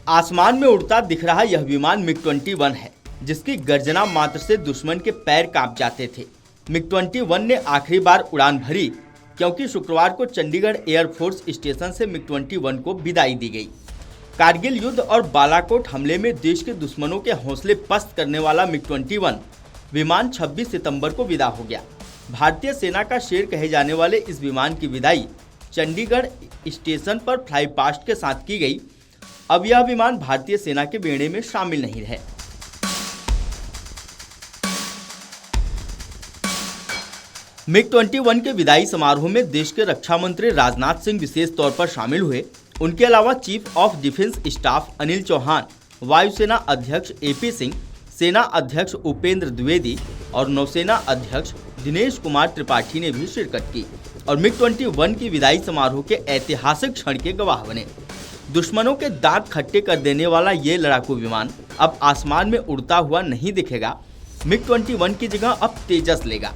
आसमान में उड़ता दिख रहा यह विमान मिग-21 है, जिसकी गर्जना मात्र से दुश्मन के पैर कांप जाते थे। मिग-21 ने आखिरी बार उड़ान भरी क्योंकि शुक्रवार को चंडीगढ़ एयरफोर्स स्टेशन से मिग-21 को विदाई दी गई। कारगिल युद्ध और बालाकोट हमले में देश के दुश्मनों के हौसले पस्त करने वाला मिग-21 विमान 26 सितंबर को विदा हो गया। भारतीय सेना का शेर कहे जाने वाले इस विमान की विदाई चंडीगढ़ स्टेशन पर फ्लाई पास्ट के साथ की गई। अब यह विमान भारतीय सेना के बेड़े में शामिल नहीं है। मिग-21 के विदाई समारोह में देश के रक्षा मंत्री राजनाथ सिंह विशेष तौर पर शामिल हुए। उनके अलावा chief of defence staff Anil Chauhan, वायुसेना अध्यक्ष AP सिंह, सेना अध्यक्ष उपेंद्र द्विवेदी और नौसेना अध्यक्ष दिनेश कुमार त्रिपाठी ने भी शिरकत की और मिग-21 की विदाई समारोह के ऐतिहासिक क्षण के गवाह बने। दुश्मनों के दांत खट्टे कर देने वाला ये लड़ाकू विमान अब आसमान में उड़ता हुआ नहीं दिखेगा। मिग-21 की जगह अब तेजस लेगा।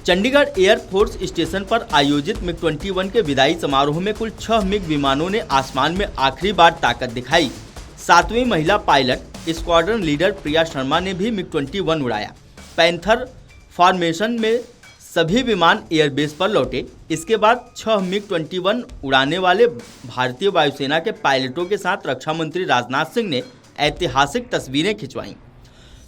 चंडीगढ़ एयरफोर्स स्टेशन पर आयोजित मिग-21 के विदाई समारोह में कुल 6 मिग विमानों ने आसमान में आखिरी बार ताकत दिखाई। 7वीं महिला pilot squadron leader Priya Sharma ने भी मिग-21 उड़ाया। पैंथर फॉर्मेशन में सभी विमान एयरबेस पर लौटे। इसके बाद 6 मिग-21 उड़ाने वाले भारतीय वायुसेना के पायलटों के साथ रक्षा मंत्री राजनाथ सिंह ने ऐतिहासिक तस्वीरें खिंचवाईं।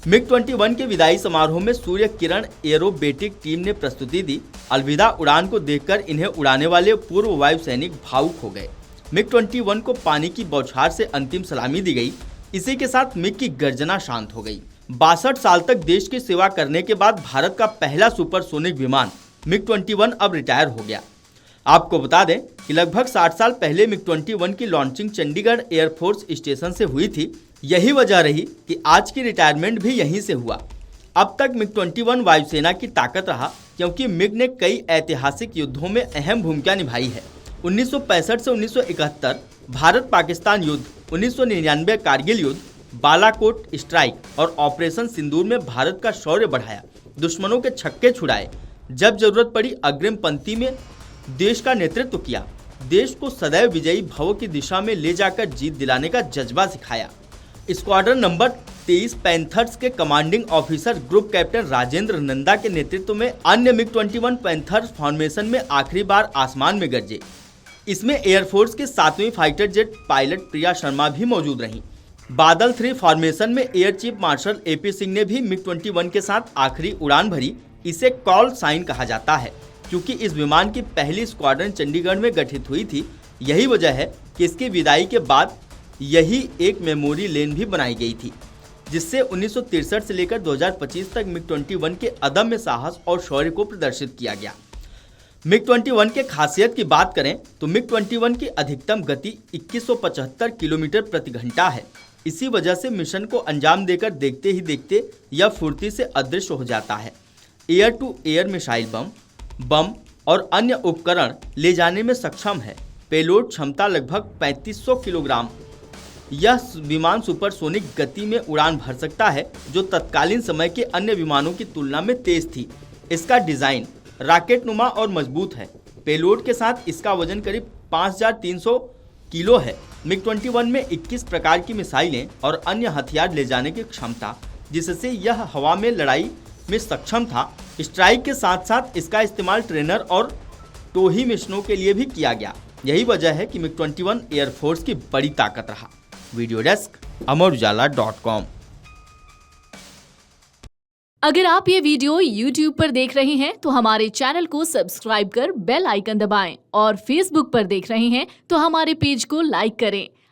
मिग-21 के विदाई समारोह में सूर्य किरण एरोबेटिक टीम ने प्रस्तुति दी। अलविदा उड़ान को देखकर इन्हें उड़ाने वाले पूर्व वायु सैनिक भावुक हो गए। मिग-21 को पानी की बौछार से अंतिम सलामी दी गई। इसी के साथ मिग की गर्जना शांत हो गई। 62 साल तक देश की सेवा करने के बाद भारत का पहला सुपरसोनिक विमान मिग-21 अब रिटायर हो गया। आपको बता दें कि लगभग 60 साल पहले मिग-21 की लॉन्चिंग चंडीगढ़ एयरफोर्स स्टेशन से हुई थी। यही वजह रही कि आज की रिटायरमेंट भी यहीं से हुआ। अब तक मिग-21 वायुसेना की ताकत रहा क्योंकि मिग ने कई ऐतिहासिक युद्धों में अहम भूमिका निभाई है। 1965 से 1971 भारत पाकिस्तान युद्ध, 1999 कारगिल युद्ध, बालाकोट स्ट्राइक और ऑपरेशन सिंदूर में भारत का शौर्य बढ़ाया, दुश्मनों के छक्के छुड़ाए, जब जरूरत पड़ी अग्रिम पंक्ति में देश का नेतृत्व किया, देश को सदैव विजयी भव की दिशा में ले जाकर जीत दिलाने का जज्बा सिखाया। स्क्वाड्रन नंबर 23 पैंथर्स के commanding officer group captain Rajendra Nanda के नेतृत्व में अन्य मिग-21 पैंथर्स फॉर्मेशन में आखिरी बार आसमान में गरजे। इसमें एयरफोर्स के 7वीं fighter jet pilot Priya Sharma भी मौजूद रहीं। बादल 3 फॉर्मेशन में air chief marshal AP Singh ने भी मिग-21 के साथ आखिरी उड़ान भरी। इसे कॉल साइन कहा जाता है क्योंकि इस विमान की पहली स्क्वाड्रन चंडीगढ़ में गठित हुई थी। यही वजह है कि इसकी विदाई के बाद यही एक मेमोरी लेन भी बनाई गई थी, जिससे 1963 से लेकर 2025 तक मिग-21 के अदम्य साहस और शौर्य को प्रदर्शित किया गया। मिग-21 के खासियत की बात करें तो मिग-21 की अधिकतम गति 2175 किलोमीटर प्रति घंटा है। इसी वजह से मिशन को अंजाम देकर देखते ही देखते यह फुर्ती से अदृश्य हो जाता है। एयर टू एयर मिसाइल बम और अन्य उपकरण ले जाने में सक्षम है। पेलोड क्षमता लगभग 3500 किलोग्राम। यह विमान सुपरसोनिक गति में उड़ान भर सकता है, जो तत्कालीन समय के अन्य विमानों की तुलना में तेज थी। इसका डिजाइन रॉकेटनुमा और मजबूत है। पेलोड के साथ इसका वजन करीब 5300 किलो है। मिग-21 में 21 प्रकार की मिसाइलें और अन्य हथियार ले जाने की क्षमता, जिससे यह हवा में लड़ाई में सक्षम था। स्ट्राइक के साथ साथ इसका इस्तेमाल ट्रेनर और टोही मिशनों के लिए भी किया गया। यही वजह है कि मिग-21 एयरफोर्स की बड़ी ताकत रहा। वीडियो डेस्क अमरउजाला.com। अगर आप ये वीडियो YouTube पर देख रहे हैं तो हमारे चैनल को सब्सक्राइब कर बेल आइकन दबाएं और Facebook पर देख रहे हैं तो हमारे पेज को लाइक करें।